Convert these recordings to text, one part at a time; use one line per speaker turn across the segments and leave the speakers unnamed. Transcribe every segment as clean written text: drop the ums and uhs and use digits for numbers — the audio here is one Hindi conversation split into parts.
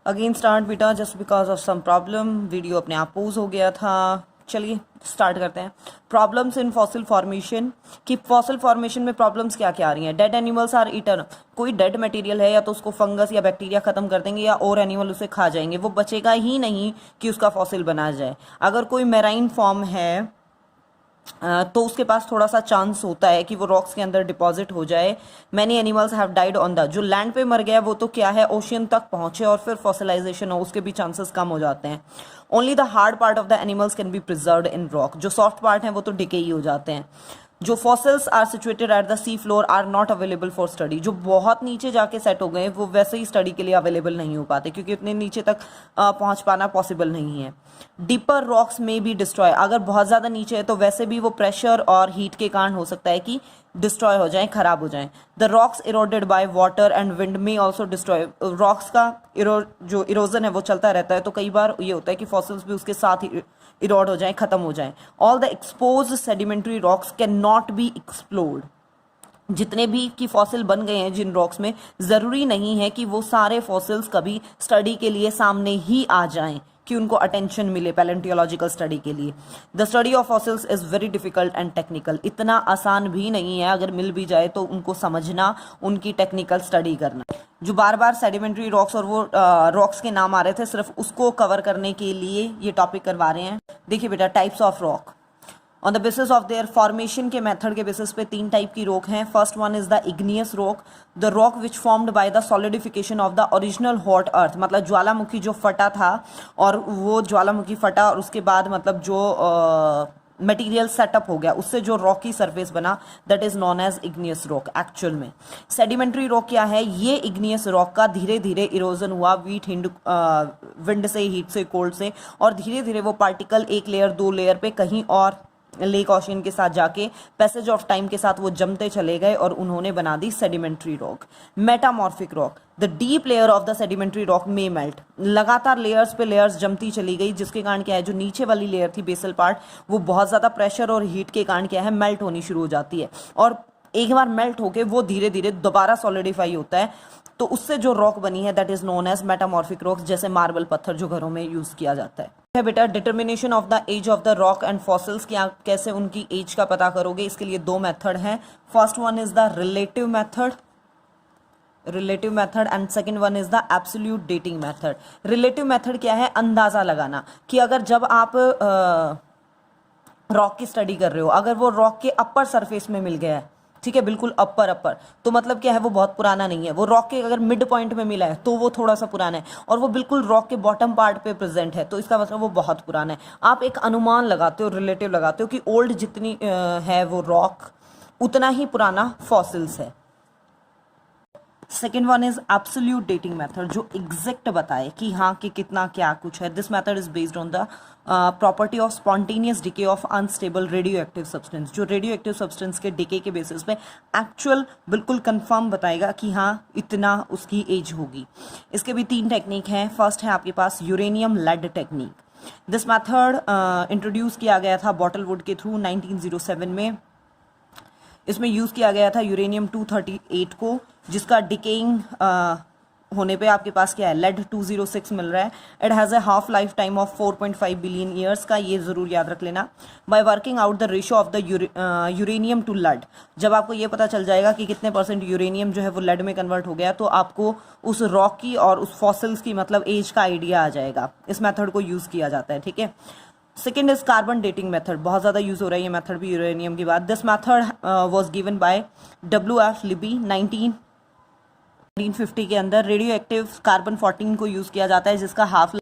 अगेन स्टार्ट बेटा, just because of some problem video अपने आप पोज हो गया था। चलिए स्टार्ट करते हैं। प्रॉब्लम्स इन फॉसिल फॉर्मेशन, कि फॉसिल फॉर्मेशन में प्रॉब्लम्स क्या क्या आ रही हैं। डेड एनिमल्स आर ईटन, कोई डेड मटेरियल है या तो उसको फंगस या बैक्टीरिया खत्म कर देंगे या और एनिमल उसे खा जाएंगे, वो बचेगा ही नहीं कि उसका फॉसिल बना जाए। अगर कोई मेराइन फॉर्म है तो उसके पास थोड़ा सा चांस होता है कि वो रॉक्स के अंदर डिपॉजिट हो जाए। Many animals have died on the, जो लैंड पे मर गया वो तो क्या है ओशियन तक पहुंचे और फिर फॉसिलाइजेशन हो, उसके भी चांसेस कम हो जाते हैं। Only the hard part of the animals can be preserved in rock, जो सॉफ्ट पार्ट हैं वो तो डिके ही हो जाते हैं। जो fossils are situated at the sea floor are not available for study, जो बहुत नीचे जाके सेट हो गए वो वैसे ही स्टडी के लिए अवेलेबल नहीं हो पाते क्योंकि उतने नीचे तक पहुंच पाना पॉसिबल नहीं है। डीपर रॉक्स में भी डिस्ट्रॉय, अगर बहुत ज़्यादा नीचे है तो वैसे भी वो प्रेशर और हीट के कारण हो सकता है कि डिस्ट्रॉय हो जाएं, खराब हो जाएं। The rocks eroded by water and wind में ऑल्सो डिस्ट्रॉय, रॉक्स का जो इरोजन है वो चलता रहता है तो कई बार ये होता है कि फॉसिल्स भी उसके साथ ही इरोड हो जाएं, खत्म हो जाएं। All the exposed sedimentary rocks can not be explored, जितने भी की फॉसिल बन गए हैं जिन रॉक्स में, जरूरी नहीं है कि वो सारे फॉसिल्स कभी स्टडी के लिए सामने ही आ जाएं कि उनको अटेंशन मिले पैलेंटियोलॉजिकल स्टडी के लिए। The study of fossils is very difficult and technical, इतना आसान भी नहीं है, अगर मिल भी जाए तो उनको समझना, उनकी टेक्निकल स्टडी करना। जो बार बार सेडिमेंट्री रॉक्स और वो रॉक्स के नाम आ रहे थे, सिर्फ उसको कवर करने के लिए ये टॉपिक करवा रहे हैं। देखिए बेटा, types of rock on the basis of their formation के मेथड के बेसिस पे 3 टाइप की रॉक हैं। First one is the igneous rock, the rock which formed by the solidification of the original hot earth, मतलब ज्वालामुखी जो फटा था और वो ज्वालामुखी फटा और उसके बाद मतलब जो मटेरियल सेटअप हो गया उससे जो रॉकी सरफेस बना, that is known as igneous rock. Actual में सेडिमेंट्री रॉक क्या है, ये इग्नियस रॉक का धीरे धीरे इरोजन हुआ विंड से, हीट से, कोल्ड से, और धीरे धीरे वो पार्टिकल एक लेयर 2 लेयर पे कहीं और लेक ओशियन के साथ जाके पैसेज ऑफ टाइम के साथ वो जमते चले गए और उन्होंने बना दी sedimentary rock. Metamorphic rock, the deep layer of the sedimentary rock may melt, लगातार लेयर्स पे लेयर्स जमती चली गई जिसके कारण क्या है, जो नीचे वाली लेयर थी बेसल पार्ट, वो बहुत ज्यादा प्रेशर और हीट के कारण क्या है मेल्ट होनी शुरू हो जाती है और एक बार मेल्ट होके वो धीरे धीरे दोबारा सॉलिडिफाई होता है, तो उससे जो रॉक बनी है that is known as metamorphic rocks, जैसे मार्बल पत्थर जो घरों में यूज किया जाता है। बेटा, determination of the age of the rock and fossils, क्या कैसे उनकी एज का पता करोगे, इसके लिए 2 मेथड हैं। First one is the relative method and second one is the absolute dating method. Relative method क्या है, अंदाजा लगाना कि अगर जब आप रॉक की स्टडी कर रहे हो, अगर वो रॉक के अपर सरफेस में मिल गया है, ठीक है, बिल्कुल अपर तो मतलब क्या है, वो बहुत पुराना नहीं है। वो रॉक के अगर मिड पॉइंट में मिला है तो वो थोड़ा सा पुराना है, और वो बिल्कुल रॉक के बॉटम पार्ट पे प्रेजेंट है तो इसका मतलब वो बहुत पुराना है। आप एक अनुमान लगाते हो, रिलेटिव लगाते हो कि ओल्ड जितनी है वो रॉक, उतना ही पुराना फॉसिल्स है। Second one is absolute dating method, जो एग्जैक्ट बताए कि हाँ कि कितना क्या कुछ है। This method is based on the property of spontaneous decay of unstable radio active substance, जो रेडियो एक्टिव सब्सटेंस के डिके के बेसिस पे एक्चुअल बिल्कुल कंफर्म बताएगा कि हाँ इतना उसकी एज होगी। इसके भी 3 टेक्निक हैं। फर्स्ट है आपके पास uranium lead technique. This method introduce किया गया था बॉटलवुड के थ्रू 1907 में। इसमें यूज किया गया था यूरेनियम 238 को, जिसका डिकेइंग होने पे आपके पास क्या है, लेड 206 मिल रहा है। It has a half life time of 4.5 billion years का, ये जरूर याद रख लेना। By working out the ratio of the uranium to lead, जब आपको ये पता चल जाएगा कि कितने % यूरेनियम जो है वो लेड में कन्वर्ट हो गया, तो आपको उस रॉक की और उस फॉसिल्स की मतलब एज का आइडिया आ जाएगा। इस मेथड को यूज किया जाता है, ठीक है। Second is carbon dating method, बहुत ज़्यादा यूज हो रहा है ये मेथड भी यूरेनियम के बाद। This method was given by WF Libby 1950 के अंदर। रेडियो एक्टिव कार्बन 14 को यूज किया जाता है, जिसका हाफ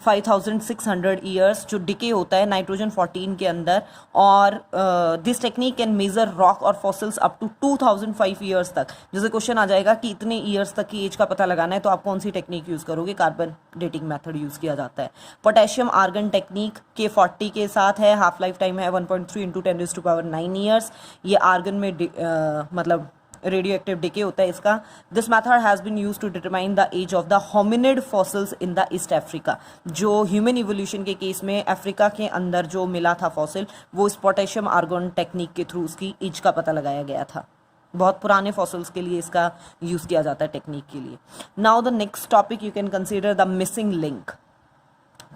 5600 ईयर्स जो डिके होता है नाइट्रोजन 14 के अंदर, और this technique can measure rock और फॉसिल्स अप टू 2005 ईयर्स तक। जैसे क्वेश्चन आ जाएगा कि इतने ईयर्स तक की एज का पता लगाना है तो आप कौन सी टेक्निक यूज करोगे, कार्बन डेटिंग मेथड यूज किया जाता है। पोटेशियम आर्गन टेक्निक के 40 के साथ है, हाफ लाइफ टाइम है 1.3 × 10⁻⁹ ईयर्स। ये आर्गन में मतलब रेडियो एक्टिव डिके होता है इसका। This method has been used to determine the age of the hominid fossils in the East Africa, जो ह्यूमन इवोल्यूशन के केस में अफ्रीका के अंदर जो मिला था फॉसिल, वो इस पोटेशियम आर्गन टेक्निक के थ्रू उसकी एज का पता लगाया गया था। बहुत पुराने फॉसिल्स के लिए इसका यूज़ किया जाता है टेक्निक के लिए। Now the next topic you can consider the missing link.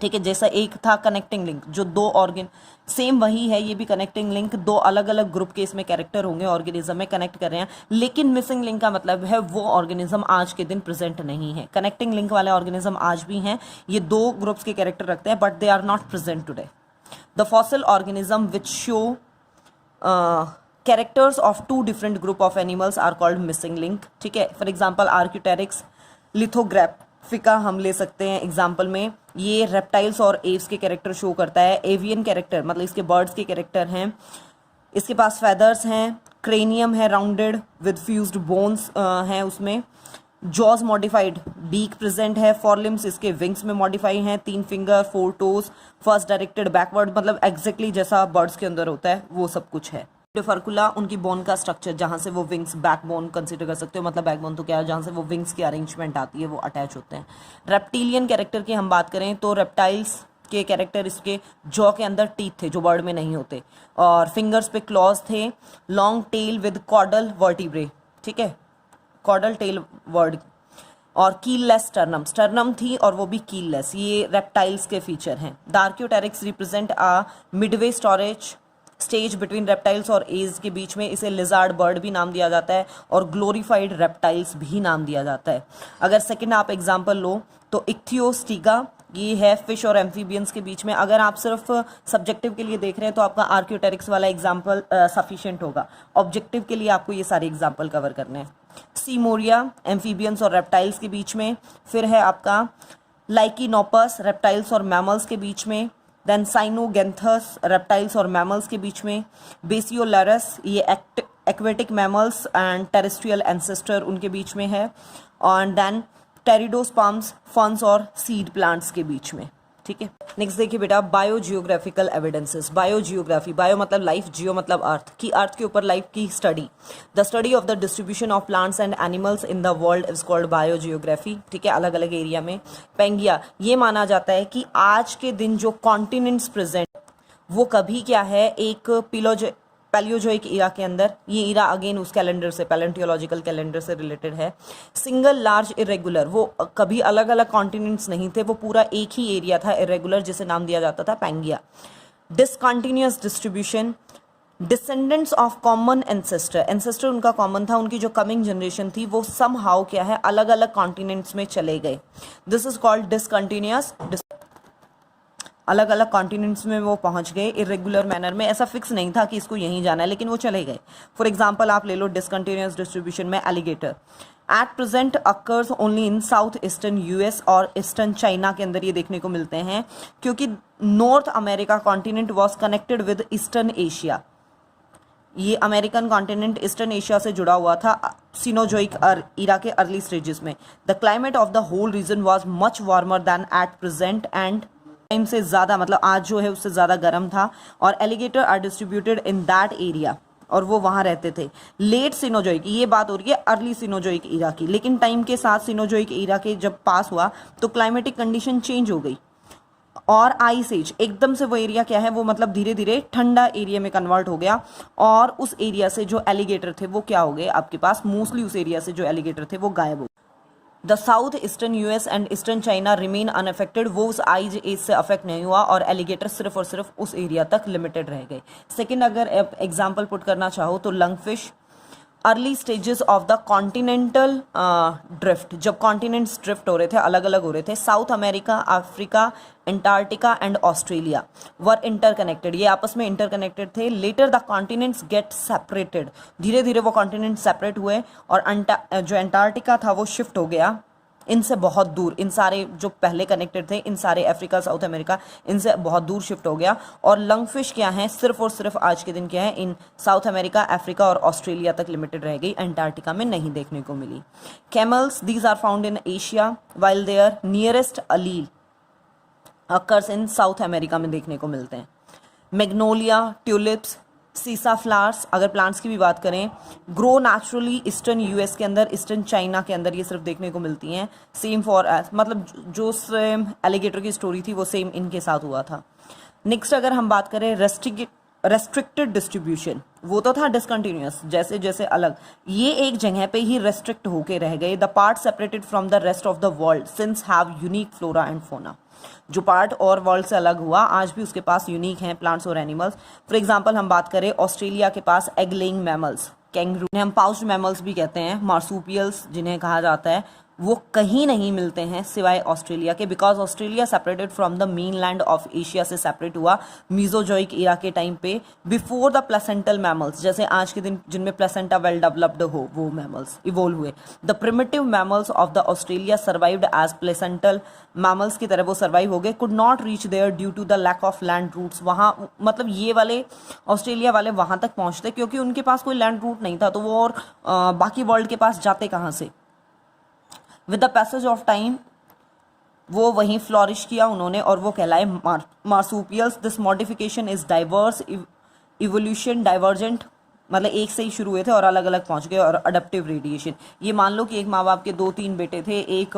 ठीक है, जैसा एक था कनेक्टिंग लिंक, जो दो ऑर्गेन, सेम वही है ये भी कनेक्टिंग लिंक, दो अलग अलग ग्रुप के इसमें कैरेक्टर होंगे, ऑर्गेनिज्म में कनेक्ट कर रहे हैं, लेकिन मिसिंग लिंक का मतलब है वो ऑर्गेनिज्म आज के दिन प्रेजेंट नहीं है। कनेक्टिंग लिंक वाले ऑर्गेनिज्म आज भी हैं, ये दो ग्रुप्स के कैरेक्टर रखते हैं, but they are not present today. The fossil organism which show characters of two different group of animals are called missing link. ठीक है, फॉर एग्जाम्पल आर्क्योटेरिक्स, लिथोग्राफिका हम ले सकते हैं एग्जाम्पल में, ये रेप्टाइल्स और एव्स के कैरेक्टर शो करता है। एवियन कैरेक्टर मतलब इसके बर्ड्स के कैरेक्टर हैं, इसके पास फेदर्स हैं, क्रेनियम है राउंडेड विद फ्यूज्ड बोन्स हैं उसमें, जॉज मॉडिफाइड, बीक प्रेजेंट है, फॉरलिम्स इसके विंग्स में मॉडिफाई हैं, 3 finger 4 toes, first directed backward, मतलब एग्जैक्टली जैसा बर्ड्स के अंदर होता है वो सब कुछ है। डिफर्कुला उनकी बोन का स्ट्रक्चर जहाँ से वो विंग्स बैकबोन कंसीडर कर सकते हो, मतलब बैकबोन तो क्या है, जहाँ से वो विंग्स की अरेंजमेंट आती है वो अटैच होते हैं। रेप्टिलियन कैरेक्टर की हम बात करें तो रेप्टाइल्स के कैरेक्टर, इसके जॉ के अंदर टीथ थे जो बर्ड में नहीं होते, और फिंगर्स पे क्लॉज थे, long tail with chordal vertebrae, ठीक है, कॉर्डल टेल वर्ड, और कीललेस स्टर्नम, स्टर्नम थी और वो भी कीललेस, ये रेप्टाइल्स के फीचर हैं। The archaeopteryx represent a midway storage stage between reptiles और एज के बीच में, इसे लिजार्ड बर्ड भी नाम दिया जाता है और ग्लोरीफाइड रेप्टाइल्स भी नाम दिया जाता है। अगर सेकंड आप एग्जांपल लो तो इक्थियोस्टिगा, ये है फिश और एम्फीबियंस के बीच में। अगर आप सिर्फ सब्जेक्टिव के लिए देख रहे हैं तो आपका आर्क्योटेरिक्स वाला एग्जाम्पल सफिशिएंट होगा, ऑब्जेक्टिव के लिए आपको ये सारे एग्जाम्पल कवर करने हैं। सीमोरिया एम्फीबियंस और रेप्टाइल्स के बीच में, फिर है आपका लाइकिनोपस रेप्टाइल्स और मैमल्स के बीच में, देन साइनोगेंथस रेप्टाइल्स और मैमल्स के बीच में, बेसियोलरस ये aquatic mammals and terrestrial ancestor उनके बीच में है, और देन टेरिडोस्पर्म्स फर्न्स और सीड प्लांट्स के बीच में। ठीक है, नेक्स्ट देखिए बेटा, बायोजियोग्राफिकल एविडेंसेस। बायोजियोग्राफी, बायो मतलब लाइफ, जियो मतलब अर्थ, की अर्थ के ऊपर लाइफ की study. The study of the distribution of plants and animals in the world is called biogeography. ठीक है, अलग अलग एरिया में। पेंगिया, ये माना जाता है कि आज के दिन जो कॉन्टिनेंट्स प्रेजेंट वो कभी क्या है, एक पैलियोजोइक ईरा के अंदर, ये ईरा अगेन उस कैलेंडर से, पैलेंटियोलॉजिकल कैलेंडर से रिलेटेड है। सिंगल लार्ज इरेगुलर, वो कभी अलग अलग कॉन्टिनेंट्स नहीं थे, वो पूरा एक ही एरिया था इरेगुलर, जिसे नाम दिया जाता था Pangaea. Discontinuous distribution, descendants of common ancestor, ancestor उनका कॉमन था, उनकी जो कमिंग जनरेशन थी वो सम हाउ क्या है, अलग अलग कॉन्टिनेंट्स में चले गए। दिस इज कॉल्ड डिसकंटिन्यूअस, अलग अलग कॉन्टिनेंट्स में वो पहुंच गए इरेगुलर मैनर में, ऐसा फिक्स नहीं था कि इसको यहीं जाना है, लेकिन वो चले गए। फॉर एग्जांपल आप ले लो डिसकंटिन्यूअस डिस्ट्रीब्यूशन में alligator, at present occurs only in south eastern US और ईस्टर्न चाइना के अंदर ये देखने को मिलते हैं, क्योंकि North America continent was connected with eastern Asia, ये अमेरिकन कॉन्टिनेंट ईस्टर्न एशिया से जुड़ा हुआ था सिनोजोइक ईरा के अर्ली स्टेजेस में। The climate of the whole region was much warmer than at present and time से ज़्यादा, मतलब आज जो है उससे ज़्यादा गर्म था, और alligator are distributed in that area, और वो वहाँ रहते थे। लेट सिनोजोइक, ये बात हो रही है अर्ली सिनोजोइक ईरा की, लेकिन टाइम के साथ सिनोजोइक ईरा के जब पास हुआ तो क्लाइमेटिक कंडीशन चेंज हो गई, और आइस एज, एकदम से वो एरिया क्या है, वो मतलब धीरे धीरे ठंडा एरिया में कन्वर्ट हो गया, और उस एरिया से जो एलिगेटर थे वो क्या हो गए आपके पास, मोस्टली उस एरिया से जो एलिगेटर थे वो गायब हो गए। The south eastern US and eastern China remain unaffected, वो उस आइज एज से अफेक्ट नहीं हुआ, और एलिगेटर सिर्फ और सिर्फ उस एरिया तक लिमिटेड रह गए। सेकेंड अगर एग्जाम्पल पुट करना चाहो तो lungfish, early stages of the continental drift, जब कॉन्टिनेंट्स ड्रिफ्ट हो रहे थे, अलग अलग हो रहे थे, South America, Africa, Antarctica and Australia were interconnected, ये आपस में इंटरकनेक्टेड थे। Later the continents get separated, धीरे धीरे वो कॉन्टिनेंट सेपरेट हुए, और जो एंटार्क्टिका था वो शिफ्ट हो गया इनसे बहुत दूर, इन सारे जो पहले कनेक्टेड थे, इन सारे अफ्रीका, साउथ अमेरिका, इनसे बहुत दूर शिफ्ट हो गया। और लंगफिश क्या है, सिर्फ और सिर्फ आज के दिन क्या है, इन साउथ अमेरिका, अफ्रीका और ऑस्ट्रेलिया तक लिमिटेड रह गई, एंटार्क्टिका में नहीं देखने को मिली। Camels, these are found in Asia while their nearest allies occurs in South America में देखने को मिलते हैं। मैग्नोलिया, ट्यूलिप्स, सीसा फ्लावर्स, अगर प्लांट्स की भी बात करें, ग्रो नेचुरली ईस्टर्न यूएस के अंदर, ईस्टर्न चाइना के अंदर ये सिर्फ देखने को मिलती हैं। सेम फॉर मतलब जो सेम एलिगेटर की स्टोरी थी वो सेम इनके साथ हुआ था। नेक्स्ट अगर हम बात करें रेस्ट्रिक्टेड डिस्ट्रीब्यूशन, वो तो था डिसकंटिन्यूअस, जैसे जैसे अलग, ये एक जगह पे ही रेस्ट्रिक्ट होके रह गए। The part separated from the rest of the world since have unique flora and fauna, जो पार्ट और वर्ल्ड से अलग हुआ आज भी उसके पास यूनिक हैं प्लांट्स और एनिमल्स। फॉर एग्जांपल हम बात करें ऑस्ट्रेलिया के पास एग लेइंग मैमल्स, कैंगरू, जिन्हें हम पाउच्ड मैमल्स भी कहते हैं, मार्सूपियल्स जिन्हें कहा जाता है, वो कहीं नहीं मिलते हैं सिवाय ऑस्ट्रेलिया के, because Australia separated from the main land of Asia से सेपरेट हुआ मीजोजोइक इरा के टाइम पे, बिफोर द प्लेसेंटल मैमल्स, जैसे आज के दिन जिनमें प्लेसेंटा वेल डेवलप्ड हो वो मैमल्स इवोल्व हुए। The primitive mammals of the Australia survived as placental mammals की तरह वो सर्वाइव हो गए, could not reach there due to the lack of land routes. वहाँ मतलब ये वाले ऑस्ट्रेलिया वाले वहाँ तक पहुँचते क्योंकि उनके पास कोई लैंड रूट नहीं था, तो वो और बाकी वर्ल्ड के पास जाते कहाँ से। With the passage of time वो वहीं फ्लॉरिश किया उन्होंने और वो कहलाए marsupials. This modification is diverse evolution, divergent मतलब एक से ही शुरू हुए थे और अलग अलग पहुंच गए। और अडप्टिव रेडिएशन, ये मान लो कि एक माँ बाप के 2-3 बेटे थे, एक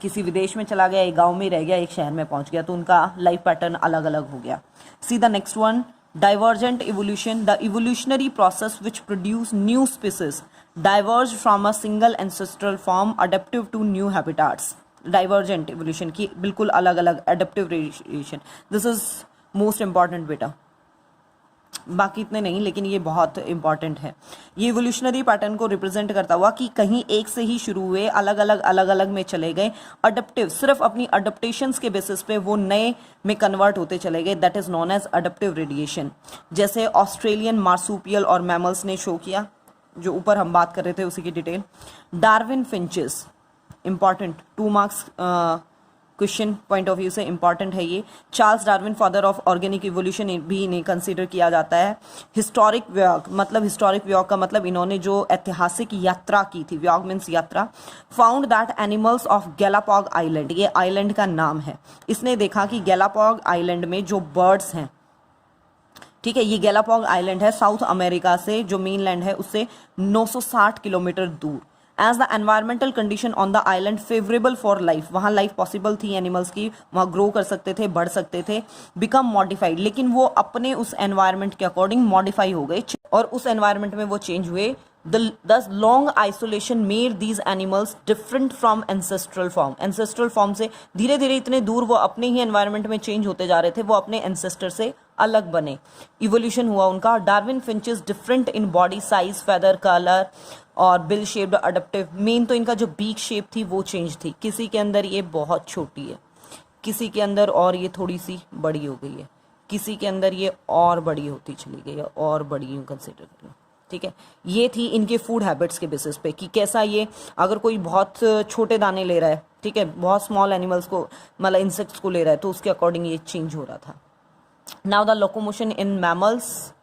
किसी विदेश में चला गया, एक गांव में रह गया, एक शहर में पहुंच गया, तो उनका लाइफ पैटर्न अलग अलग हो गया। See the next one, divergent evolution, the evolutionary process which produce new species diverged from a single ancestral form adaptive to new habitats. Divergent evolution की बिल्कुल अलग अलग adaptive variation, this is most important बेटा, बाकी इतने नहीं लेकिन ये बहुत इंपॉर्टेंट है। ये इवोल्यूशनरी पैटर्न को रिप्रेजेंट करता हुआ कि कहीं एक से ही शुरू हुए, अलग अलग में चले गए, अडप्टिव सिर्फ अपनी अडप्टेशंस के बेसिस पे वो नए में कन्वर्ट होते चले गए, that is known as adaptive radiation. जैसे ऑस्ट्रेलियन मार्सूपियल और मैमल्स ने शो किया, जो ऊपर हम बात कर रहे थे उसी की detail. Darwin finches, important 2 marks question point of view से इंपॉर्टेंट है ये। Charles Darwin father of organic evolution भी इन्हें कंसीडर किया जाता है। हिस्टोरिक व्याग, मतलब हिस्टोरिक व्याग का मतलब इन्होंने जो ऐतिहासिक यात्रा की थी, व्याग मीन्स यात्रा, found that animals of Galapagos island, ये आइलैंड का नाम है, इसने देखा कि गैलापाग आइलैंड में जो बर्ड्स हैं, ठीक है, ये गैलापाग आइलैंड है साउथ अमेरिका से, जो मेनलैंड है उससे 960 किलोमीटर दूर। As the environmental condition on the island favourable for life, वहाँ लाइफ पॉसिबल थी एनिमल्स की, वहाँ ग्रो कर सकते थे, बढ़ सकते थे। बिकम मॉडिफाइड, लेकिन वो अपने उस एनवायरमेंट के अकॉर्डिंग मॉडिफाई हो गए और उस एनवायरमेंट में वो चेंज हुए। Thus long isolation made these animals different from ancestral form. Ancestral form से धीरे धीरे इतने दूर वो अपने ही एनवायरमेंट में चेंज होते जा रहे थे, वो अपने एंसेस्टर से अलग बने, इवोल्यूशन हुआ उनका। Darwin finches different in body size, feather colour और बिल शेप्ड अडप्टिव। मेन तो इनका जो बीक शेप थी वो चेंज थी, किसी के अंदर ये बहुत छोटी है, किसी के अंदर और ये थोड़ी सी बड़ी हो गई है, किसी के अंदर ये और बड़ी होती चली गई है, और बड़ी यूँ कंसिडर कर लो, ठीक है। ये थी इनके फूड हैबिट्स के बेसिस पे कि कैसा ये, अगर कोई बहुत छोटे दाने ले रहा है, ठीक है, बहुत स्मॉल एनिमल्स को मतलब इंसेक्ट्स को ले रहा है, तो उसके अकॉर्डिंग ये चेंज हो रहा था। Now the locomotion in mammals,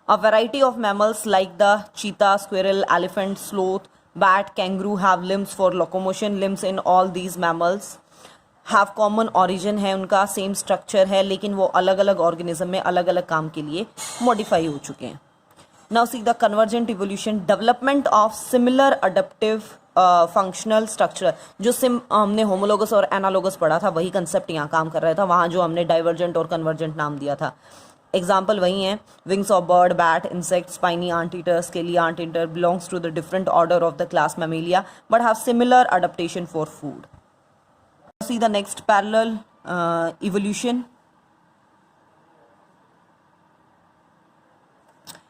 a variety of mammals like the चीता, squirrel, elephant, sloth, bat, kangaroo have limbs for locomotion. Limbs in all these mammals have common origin है, उनका सेम स्ट्रक्चर है, लेकिन वो अलग अलग ऑर्गेनिज्म में अलग अलग काम के लिए मॉडिफाई हो चुके हैं। Now see the convergent evolution, development of similar adaptive functional structure. जो हमने होमोलोगस और एनालोगस पढ़ा था, वही कंसेप्ट यहाँ काम कर रहा था, वहाँ जो हमने डाइवर्जेंट और कन्वर्जेंट नाम दिया था। एग्जाम्पल वही है, wings of bird, bat, insect, spiny anteater, scaly anteater belongs to the different order of the class mammalia but have similar adaptation for food. See the next parallel evolution.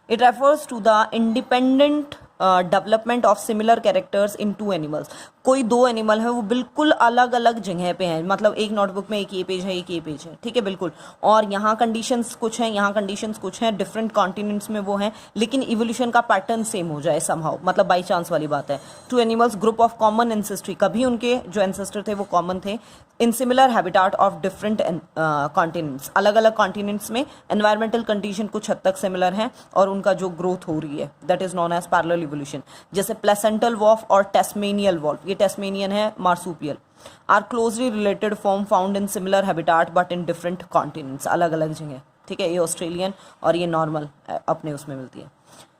It refers to the independent development of similar characters in 2 animals. कोई 2 एनिमल है वो बिल्कुल अलग अलग जगह पे हैं, मतलब एक नोटबुक में एक ये पेज है, एक ये पेज है, ठीक है, बिल्कुल, और यहाँ कंडीशंस कुछ हैं, यहाँ कंडीशंस कुछ हैं, डिफरेंट कॉन्टिनेंट्स में वो हैं, लेकिन इवोल्यूशन का पैटर्न सेम हो जाए समहाउ, मतलब बाई चांस वाली बात है। 2 animals group of common ancestry, कभी उनके जो एंसेस्टर थे वो कॉमन थे, इन similar habitat of different continents, अलग अलग कॉन्टिनेंट्स में एनवायरमेंटल कंडीशन कुछ हद तक सिमिलर हैं और उनका जो ग्रोथ हो रही है that is known as parallel evolution. जैसे प्लेसेंटल वॉल्फ और टेस्मेनियल वॉल्फ, ये टेस्मेनियन है marsupial, are closely related form found in similar habitat but in different continents, अलग अलग जगह, ठीक है। ये ऑस्ट्रेलियन और ये नॉर्मल अपने उसमें मिलती है।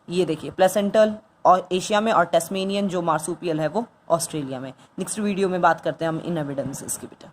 ये देखिए प्लेसेंटल और एशिया में और टेस्मेनियन जो मार्सूपियल है वो ऑस्ट्रेलिया में। नेक्स्ट वीडियो में बात करते हैं हम इन एविडेंसेस की बेटा।